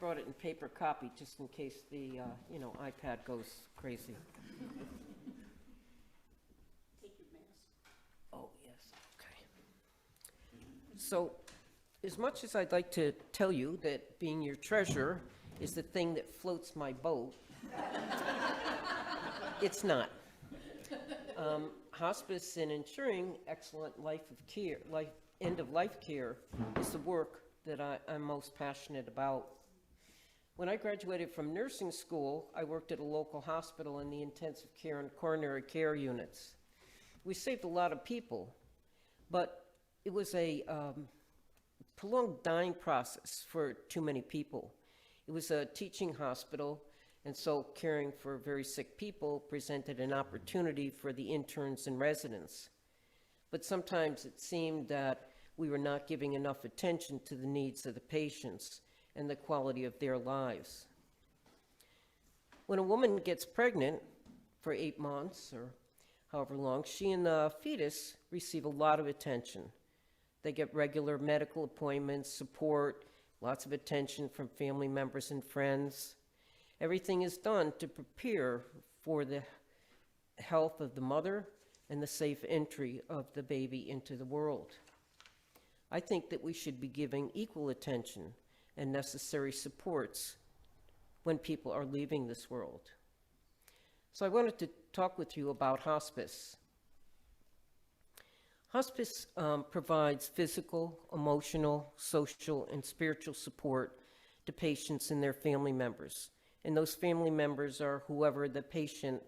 brought it in paper copy just in case the, iPad goes crazy. Take your mask. Oh, yes, okay. So, as much as I'd like to tell you that being your treasurer is the thing that floats my boat, it's not. Hospice and ensuring excellent end-of-life care is the work that I'm most passionate about. When I graduated from nursing school, I worked at a local hospital in the intensive care and coronary care units. We saved a lot of people, but it was a prolonged dying process for too many people. It was a teaching hospital, and so caring for very sick people presented an opportunity for the interns and residents. But sometimes it seemed that we were not giving enough attention to the needs of the patients and the quality of their lives. When a woman gets pregnant for 8 months or however long, she and the fetus receive a lot of attention. They get regular medical appointments, support, lots of attention from family members and friends. Everything is done to prepare for the health of the mother and the safe entry of the baby into the world. I think that we should be giving equal attention and necessary supports when people are leaving this world. So I wanted to talk with you about hospice. Hospice provides physical, emotional, social, and spiritual support to patients and their family members. And those family members are whoever the patient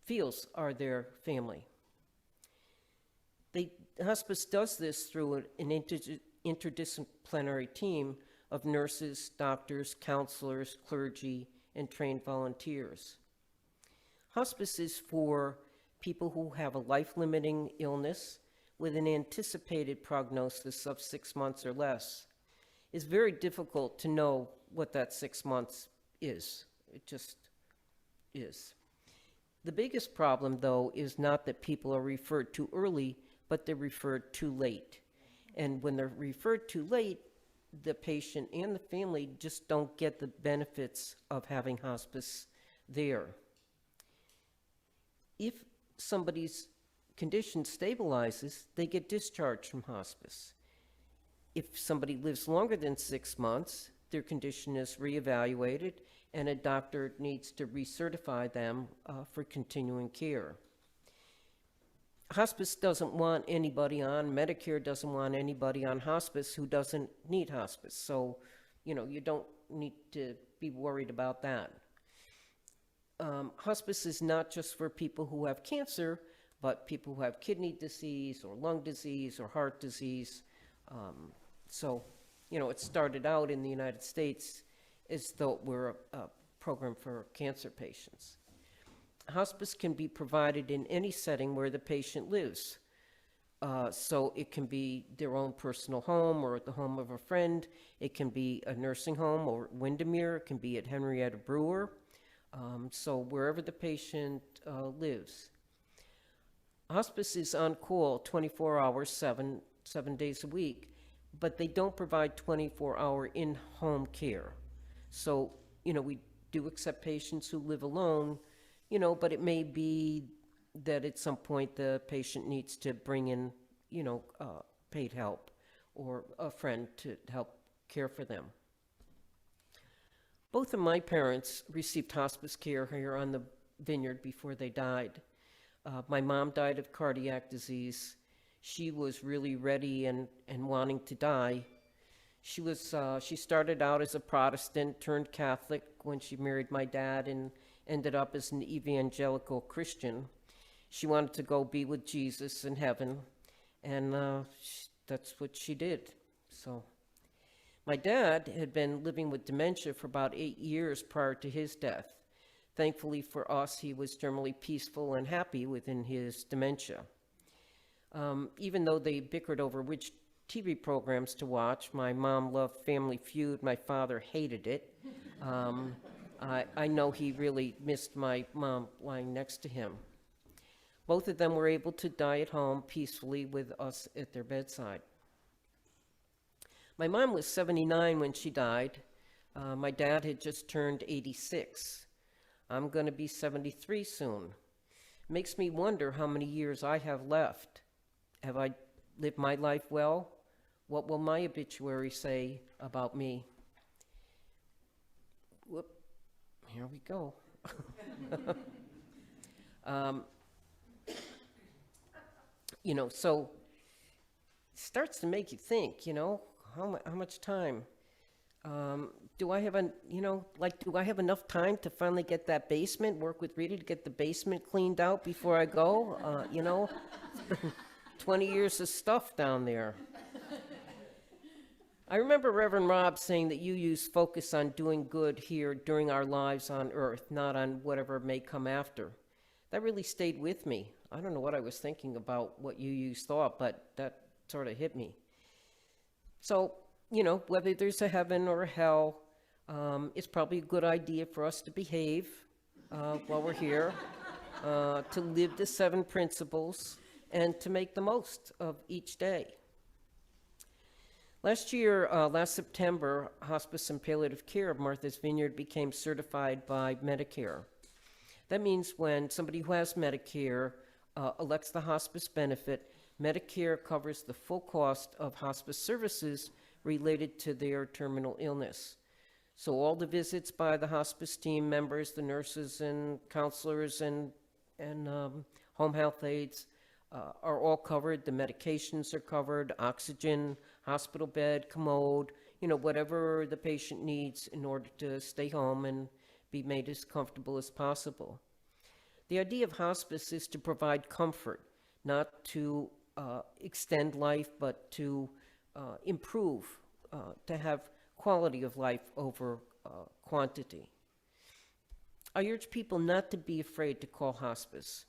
feels are their family. Hospice does this through an interdisciplinary team of nurses, doctors, counselors, clergy, and trained volunteers. Hospice is for people who have a life-limiting illness with an anticipated prognosis of 6 months or less. It's very difficult to know what that 6 months is. It just is. The biggest problem, though, is not that people are referred too early, but they're referred too late. And when they're referred too late, the patient and the family just don't get the benefits of having hospice there. If somebody's condition stabilizes, they get discharged from hospice. If somebody lives longer than 6 months, their condition is reevaluated, and a doctor needs to recertify them for continuing care. Hospice doesn't want anybody on, Medicare doesn't want anybody on hospice who doesn't need hospice. So, you don't need to be worried about that. Hospice is not just for people who have cancer, but people who have kidney disease or lung disease or heart disease. It started out in the United States as though we're a program for cancer patients. Hospice can be provided in any setting where the patient lives. So it can be their own personal home or at the home of a friend. It can be a nursing home or Windermere. It can be at Henrietta Brewer. So wherever the patient lives. Hospice is on call 24 hours, seven days a week, but they don't provide 24-hour in-home care. So, we do accept patients who live alone, but it may be that at some point the patient needs to bring in, paid help or a friend to help care for them. Both of my parents received hospice care here on the vineyard before they died. My mom died of cardiac disease. She was really ready and wanting to die. She started out as a Protestant, turned Catholic when she married my dad and ended up as an evangelical Christian. She wanted to go be with Jesus in heaven, and that's what she did. So my dad had been living with dementia for about 8 years prior to his death. Thankfully for us, he was generally peaceful and happy within his dementia. Even though they bickered over which TV programs to watch, my mom loved Family Feud, my father hated it. I know he really missed my mom lying next to him. Both of them were able to die at home peacefully with us at their bedside. My mom was 79 when she died. My dad had just turned 86. I'm going to be 73 soon. Makes me wonder how many years I have left. Have I lived my life well? What will my obituary say about me? Whoop, here we go. So it starts to make you think, how much time? Do I have do I have enough time to finally get that basement, work with Rita to get the basement cleaned out before I go? 20 years of stuff down there. I remember Reverend Rob saying that UU's focus on doing good here during our lives on earth, not on whatever may come after. That really stayed with me. I don't know what I was thinking about what UU's thought, but that sort of hit me. So, whether there's a heaven or a hell, it's probably a good idea for us to behave while we're here, to live the 7 principles, and to make the most of each day. Last September, Hospice and Palliative Care of Martha's Vineyard became certified by Medicare. That means when somebody who has Medicare elects the hospice benefit, Medicare covers the full cost of hospice services related to their terminal illness. So all the visits by the hospice team members, the nurses and counselors and home health aides are all covered. The medications are covered, oxygen, hospital bed, commode, whatever the patient needs in order to stay home and be made as comfortable as possible. The idea of hospice is to provide comfort, not to extend life, but to improve, to have quality of life over quantity. I urge people not to be afraid to call hospice.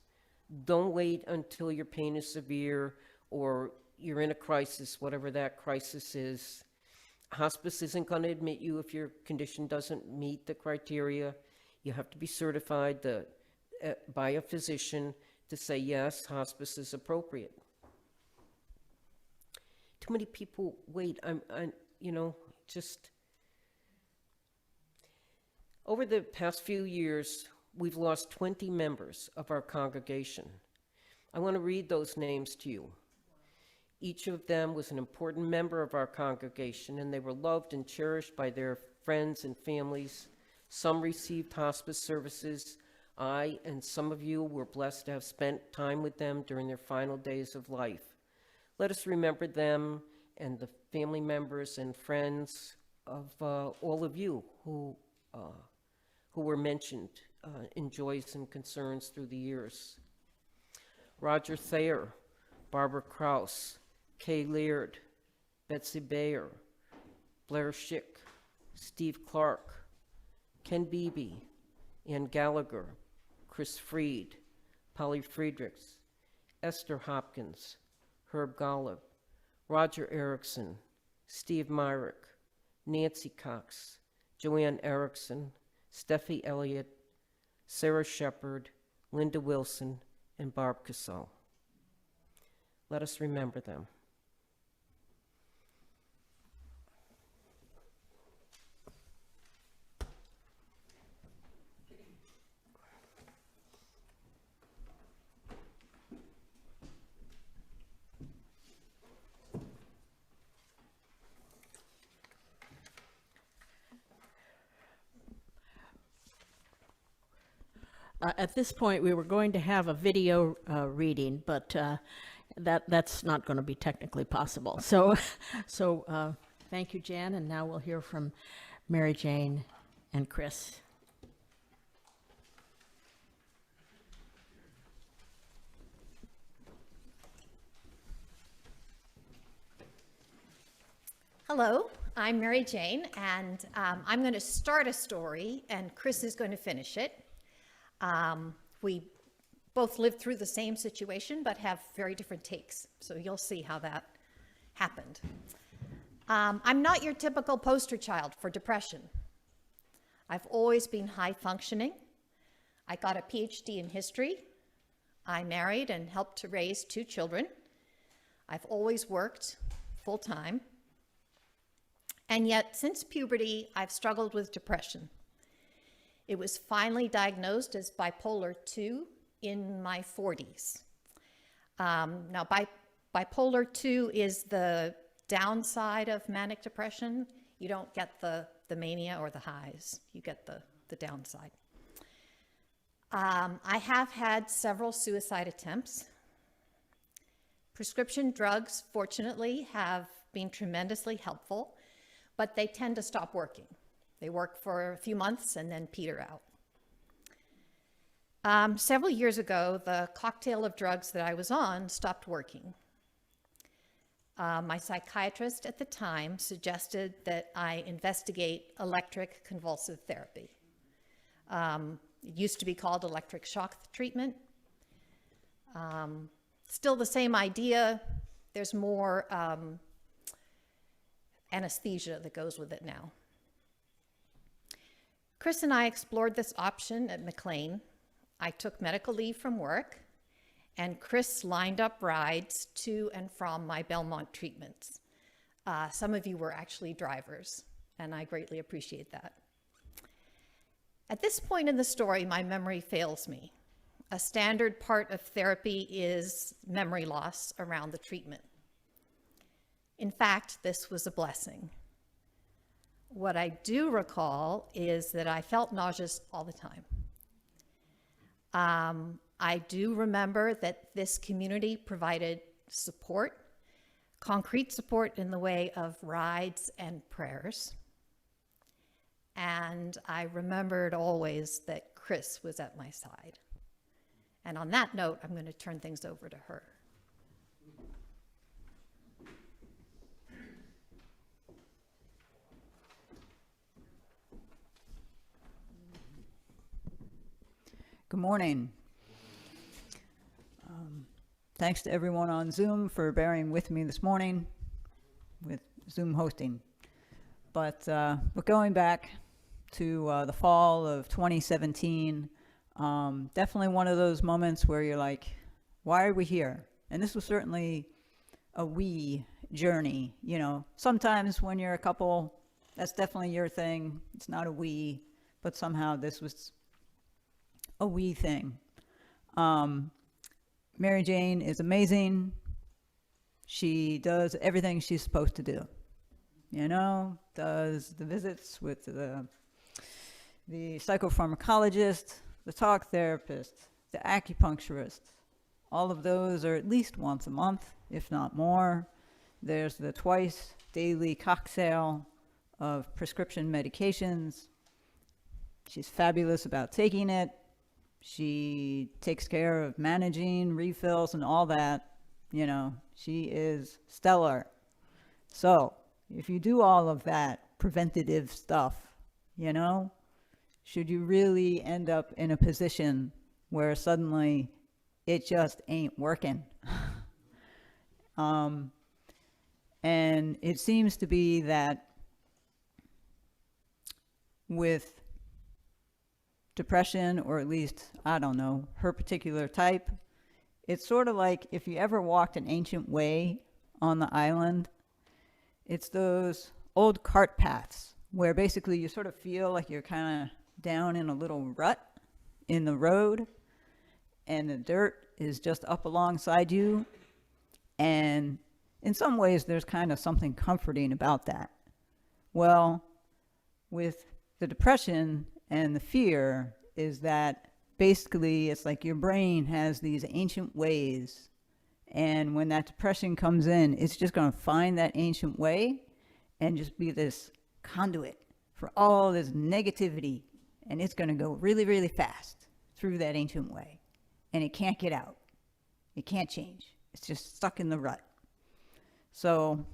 Don't wait until your pain is severe or you're in a crisis, whatever that crisis is. Hospice isn't going to admit you if your condition doesn't meet the criteria. You have to be certified by a physician to say, yes, hospice is appropriate. Too many people wait. Over the past few years, we've lost 20 members of our congregation. I want to read those names to you. Each of them was an important member of our congregation, and they were loved and cherished by their friends and families. Some received hospice services. I and some of you were blessed to have spent time with them during their final days of life. Let us remember them and the family members and friends of all of you who were mentioned in joys and concerns through the years. Roger Thayer, Barbara Kraus, Kay Laird, Betsy Bayer, Blair Schick, Steve Clark, Ken Beebe, Ann Gallagher, Chris Freed, Polly Friedrichs, Esther Hopkins, Herb Golub, Roger Erickson, Steve Myrick, Nancy Cox, Joanne Erickson, Steffi Elliott, Sarah Shepard, Linda Wilson, and Barb Cassell. Let us remember them. At this point, we were going to have a video reading, but that's not going to be technically possible. So thank you, Jan, and now we'll hear from Mary Jane and Chris. Hello, I'm Mary Jane, and I'm going to start a story, and Chris is going to finish it. We both lived through the same situation, but have very different takes, so you'll see how that happened. I'm not your typical poster child for depression. I've always been high functioning. I got a PhD in history. I married and helped to raise 2 children. I've always worked full-time. And yet, since puberty, I've struggled with depression. It was finally diagnosed as bipolar 2 in my 40s. Now, bipolar 2 is the downside of manic depression. You don't get the mania or the highs. You get the downside. I have had several suicide attempts. Prescription drugs, fortunately, have been tremendously helpful, but they tend to stop working. They work for a few months and then peter out. Several years ago, the cocktail of drugs that I was on stopped working. My psychiatrist at the time suggested that I investigate electric convulsive therapy. It used to be called electric shock treatment. Still the same idea. There's more anesthesia that goes with it now. Chris and I explored this option at McLean. I took medical leave from work, and Chris lined up rides to and from my Belmont treatments. Some of you were actually drivers, and I greatly appreciate that. At this point in the story, my memory fails me. A standard part of therapy is memory loss around the treatment. In fact, this was a blessing. What I do recall is that I felt nauseous all the time. I do remember that this community provided support, concrete support in the way of rides and prayers. And I remembered always that Chris was at my side. And on that note, I'm going to turn things over to her. Good morning. Thanks to everyone on Zoom for bearing with me this morning with Zoom hosting. But going back to the fall of 2017, definitely one of those moments where you're like, why are we here? And this was certainly a we journey. You know, sometimes when you're a couple, that's definitely your thing. It's not a we, but somehow this was a we thing. Mary Jane is amazing. She does everything she's supposed to do. You know, does the visits with the psychopharmacologist, the talk therapist, the acupuncturist. All of those are at least once a month, if not more. There's the twice daily cocktail of prescription medications. She's fabulous about taking it. She takes care of managing refills and all that. You know, she is stellar. So if you do all of that preventative stuff, you know, should you really end up in a position where suddenly it just ain't working? And it seems to be that with depression, or at least, I don't know, her particular type, it's sort of like if you ever walked an ancient way on the island, it's those old cart paths where basically you sort of feel like you're kind of down in a little rut in the road, and the dirt is just up alongside you. And in some ways, there's kind of something comforting about that. Well, with the depression and the fear is that basically it's like your brain has these ancient ways, and when that depression comes in, it's just going to find that ancient way and just be this conduit for all this negativity, and it's going to go really, really fast through that ancient way, and it can't get out. It can't change. It's just stuck in the rut. So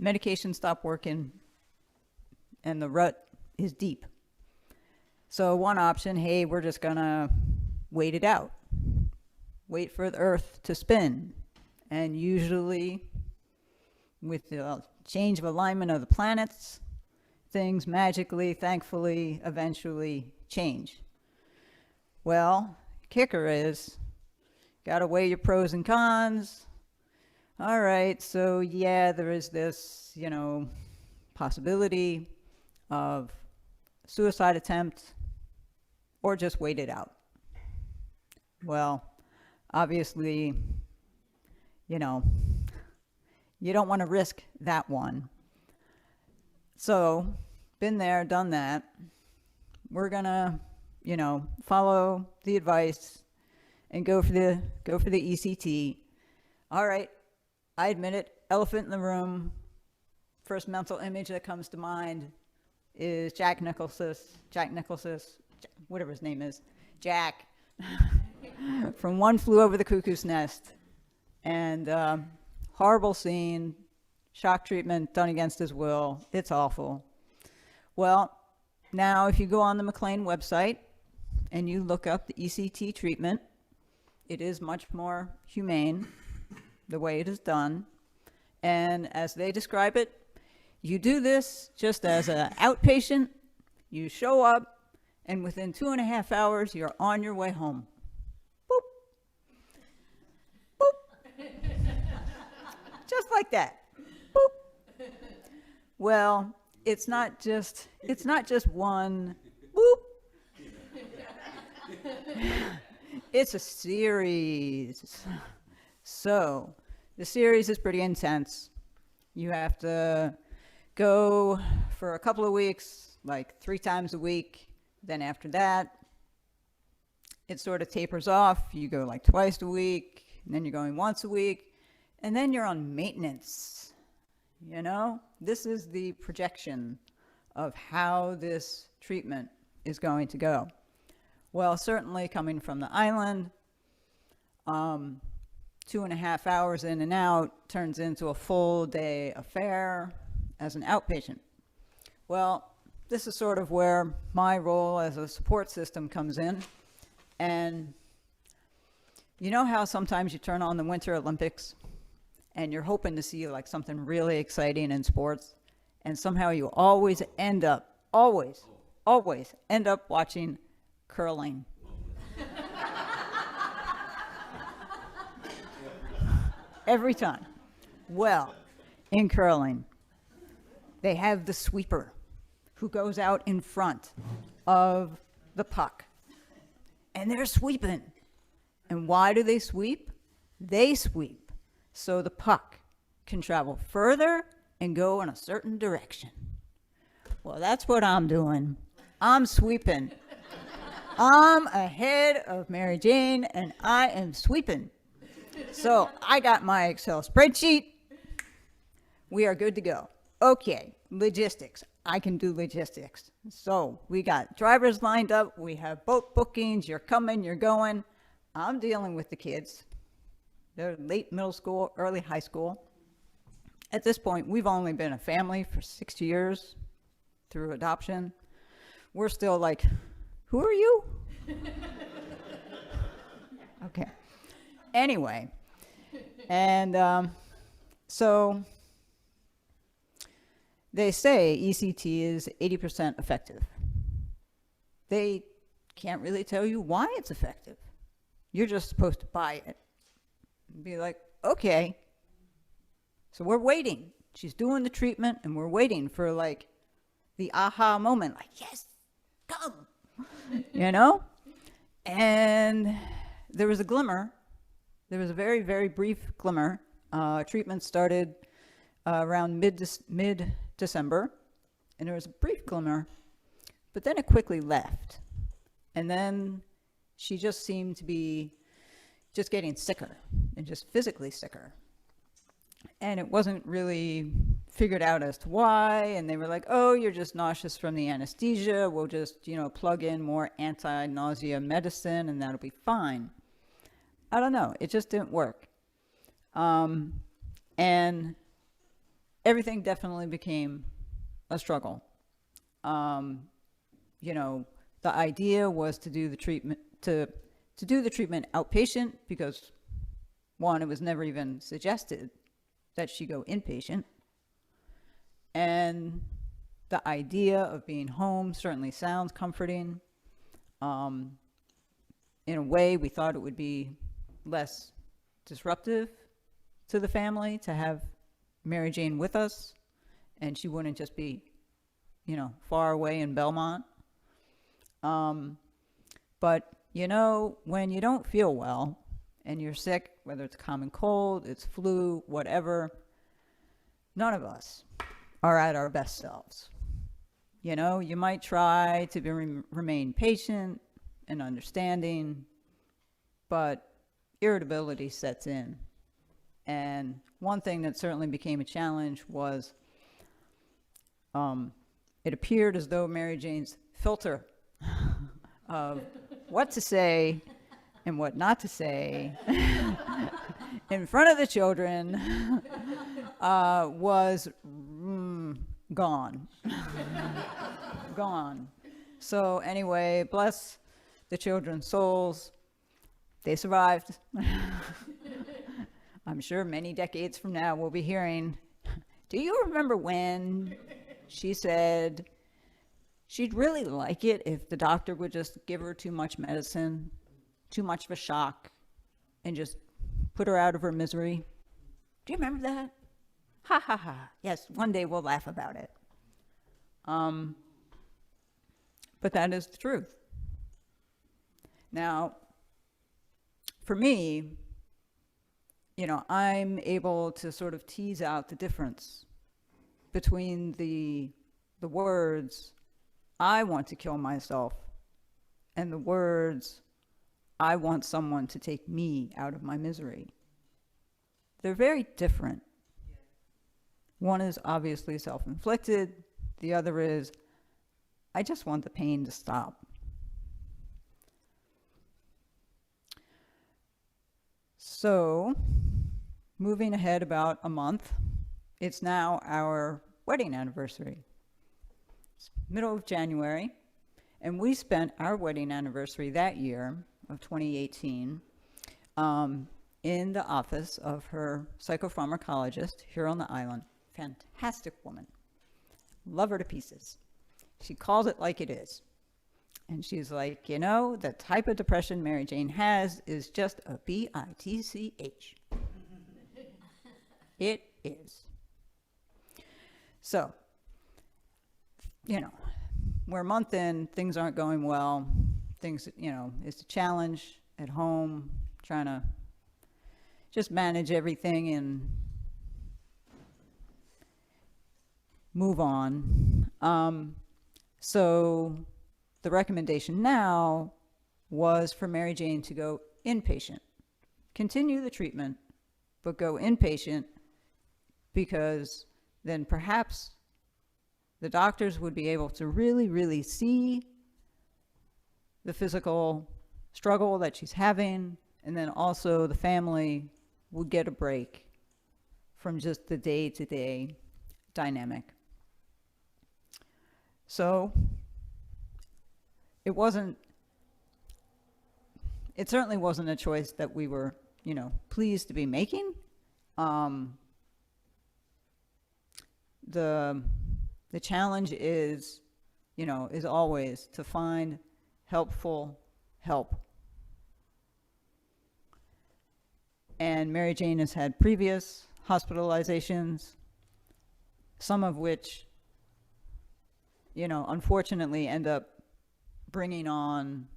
medications stop working, and the rut is deep. So one option, hey, we're just gonna wait it out. Wait for the earth to spin. And usually with the change of alignment of the planets, things magically, thankfully, eventually change. Well, kicker is, gotta weigh your pros and cons. All right, so yeah, there is this, you know, possibility of suicide attempt or just wait it out. Well, obviously, you know, you don't want to risk that one. So, been there, done that. We're gonna, you know, follow the advice and go for the ECT. All right, I admit it, elephant in the room. First mental image that comes to mind is Jack Nicholson, whatever his name is, Jack, from One Flew Over the Cuckoo's Nest. And horrible scene, shock treatment done against his will. It's awful. Well, now if you go on the McLean website and you look up the ECT treatment, it is much more humane the way it is done. And as they describe it, you do this just as an outpatient, you show up, and within 2.5 hours, you're on your way home. Boop. Boop. Just like that. Boop. Well, it's not just one boop. It's a series. So, the series is pretty intense. You have to go for a couple of weeks, like 3 times a week. Then after that, it sort of tapers off. You go like twice a week, and then you're going once a week, and then you're on maintenance. You know, this is the projection of how this treatment is going to go. Well, certainly coming from the island, 2.5 hours in and out turns into a full day affair as an outpatient. Well, this is sort of where my role as a support system comes in. And you know how sometimes you turn on the Winter Olympics and you're hoping to see like something really exciting in sports, and somehow you always end up watching curling. Every time. Well, in curling, they have the sweeper who goes out in front of the puck. And they're sweeping. And why do they sweep? They sweep so the puck can travel further and go in a certain direction. Well, that's what I'm doing. I'm sweeping. I'm ahead of Mary Jane, and I am sweeping. So I got my Excel spreadsheet. We are good to go. Okay, logistics. I can do logistics. So we got drivers lined up. We have boat bookings. You're coming, you're going. I'm dealing with the kids. They're late middle school, early high school. At this point, we've only been a family for 6 years through adoption. We're still like, who are you? Okay. Anyway, and so they say ECT is 80% effective. They can't really tell you why it's effective. You're just supposed to buy it and be like, okay. So we're waiting. She's doing the treatment, and we're waiting for like the aha moment, like, yes, come, you know? And there was a glimmer. There was a very, very brief glimmer. Treatment started around mid-December, and there was a brief glimmer, but then it quickly left. And then she just seemed to be just getting sicker and just physically sicker. And it wasn't really figured out as to why, and they were like, oh, you're just nauseous from the anesthesia. We'll just, plug in more anti-nausea medicine, and that'll be fine. I don't know. It just didn't work. And everything definitely became a struggle. The idea was to do the treatment, to do the treatment outpatient, because one, it was never even suggested that she go inpatient. And the idea of being home certainly sounds comforting. In a way, we thought it would be less disruptive to the family to have Mary Jane with us and she wouldn't just be, far away in Belmont. But, when you don't feel well and you're sick, whether it's common cold, it's flu, whatever, none of us are at our best selves. You might try to remain patient and understanding, but irritability sets in. And one thing that certainly became a challenge was it appeared as though Mary Jane's filter of what to say and what not to say in front of the children was gone. Gone. So anyway, bless the children's souls. They survived. I'm sure many decades from now we'll be hearing, do you remember when she said she'd really like it if the doctor would just give her too much medicine, too much of a shock, and just put her out of her misery? Do you remember that? Ha ha ha. Yes, one day we'll laugh about it. But that is the truth. Now, for me, I'm able to sort of tease out the difference between the words, I want to kill myself, and the words, I want someone to take me out of my misery. They're very different. One is obviously self-inflicted. The other is, I just want the pain to stop. So, moving ahead about a month, it's now our wedding anniversary. It's middle of January, and we spent our wedding anniversary that year of 2018 in the office of her psychopharmacologist here on the island. Fantastic woman. Love her to pieces. She calls it like it is. And she's like, the type of depression Mary Jane has is just a bitch. It is. So, we're a month in, things aren't going well. Things, it's a challenge at home, trying to just manage everything and move on. So the recommendation now was for Mary Jane to go inpatient, continue the treatment, but go inpatient, because then perhaps the doctors would be able to really, really see the physical struggle that she's having, and then also the family would get a break from just the day-to-day dynamic. So it certainly wasn't a choice that we were, pleased to be making. The challenge is always to find helpful help. And Mary Jane has had previous hospitalizations, some of which, unfortunately end up bringing on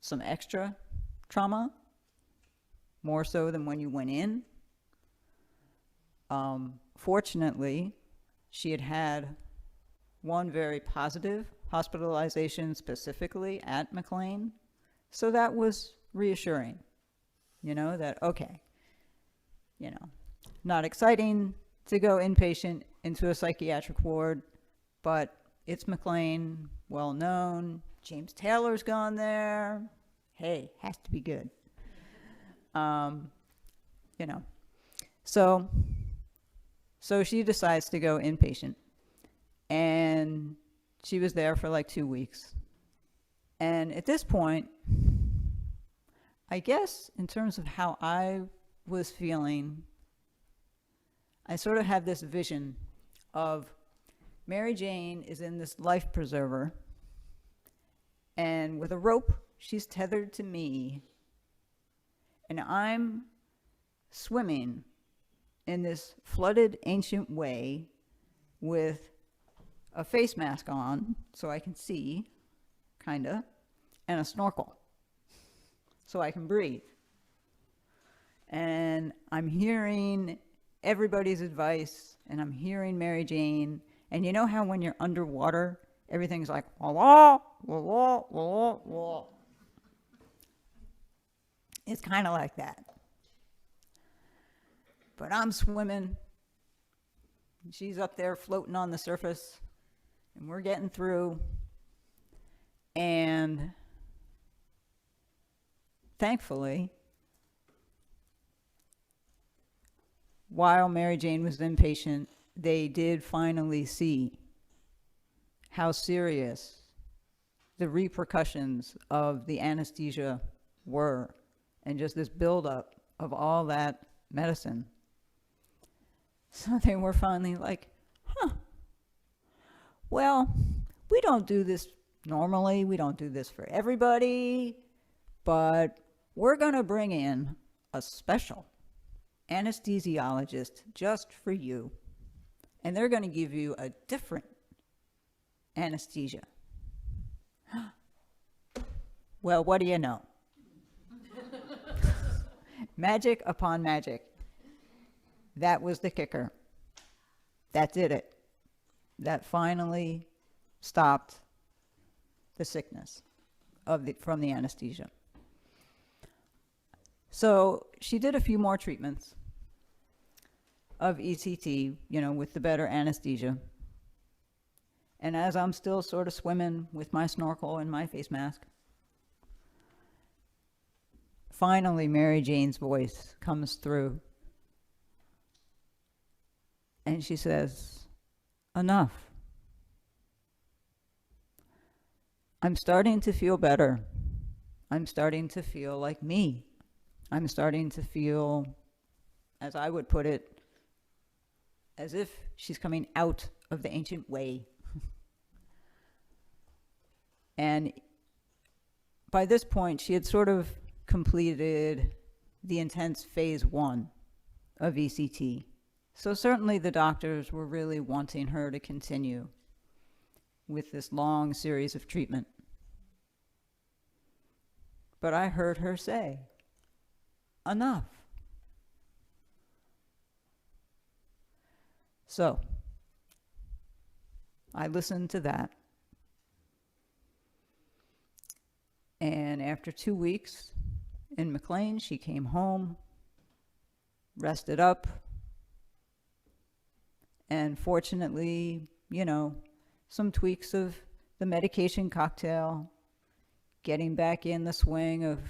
some extra trauma, more so than when you went in. Fortunately, she had one very positive hospitalization specifically at McLean, so that was reassuring, that, okay, not exciting to go inpatient into a psychiatric ward, but it's McLean, well known, James Taylor's gone there, hey, has to be good. So she decides to go inpatient, and she was there for like 2 weeks. And at this point, I guess in terms of how I was feeling, I sort of have this vision of Mary Jane is in this life preserver, and with a rope, she's tethered to me, and I'm swimming in this flooded ancient way with a face mask on so I can see, kinda, and a snorkel so I can breathe. And I'm hearing everybody's advice, and I'm hearing Mary Jane. And you know how when you're underwater, everything's like, wah, wah, wah, wah, wah, wah. It's kind of like that. But I'm swimming. She's up there floating on the surface, and we're getting through. And thankfully, while Mary Jane was inpatient, they did finally see how serious the repercussions of the anesthesia were, and just this buildup of all that medicine. So they were finally like, well, we don't do this normally, we don't do this for everybody, but we're gonna bring in a special anesthesiologist just for you, and they're going to give you a different anesthesia. Well, what do you know? Magic upon magic. That was the kicker. That did it. That finally stopped the sickness from the anesthesia. So she did a few more treatments of ECT, with the better anesthesia. And as I'm still sort of swimming with my snorkel and my face mask, finally Mary Jane's voice comes through. And she says, enough. I'm starting to feel better. I'm starting to feel like me. I'm starting to feel, as I would put it, as if she's coming out of the ancient way. And by this point, she had sort of completed the intense phase 1 of ECT. So certainly the doctors were really wanting her to continue with this long series of treatment. But I heard her say, enough. So I listened to that. And after 2 weeks in McLean, she came home, rested up, and fortunately, some tweaks of the medication cocktail, getting back in the swing of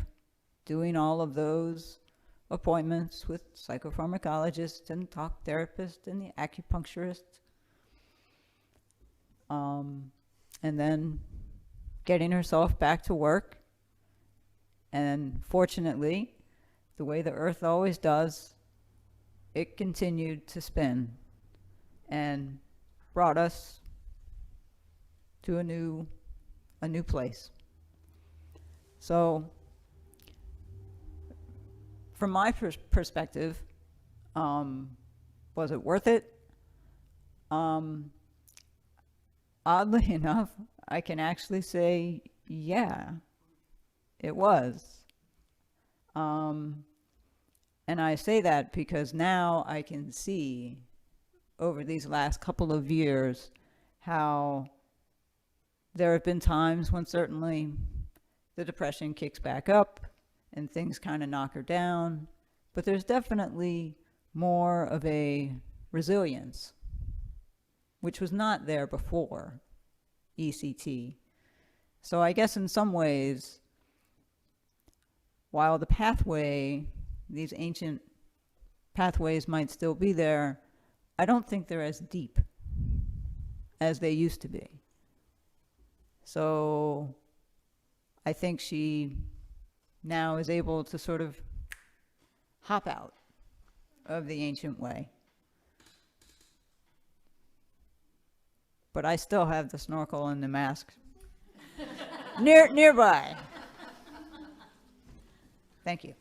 doing all of those appointments with psychopharmacologists and talk therapists and the acupuncturist. And then getting herself back to work. And fortunately, the way the earth always does, it continued to spin and brought us to a new place. So from my perspective, was it worth it? Oddly enough, I can actually say, yeah, it was. And I say that because now I can see over these last couple of years how there have been times when certainly the depression kicks back up and things kind of knock her down, but there's definitely more of a resilience, which was not there before ECT. So I guess in some ways, while the pathway, these ancient pathways might still be there, I don't think they're as deep as they used to be. So I think she now is able to sort of hop out of the ancient way. But I still have the snorkel and the mask nearby. Thank you.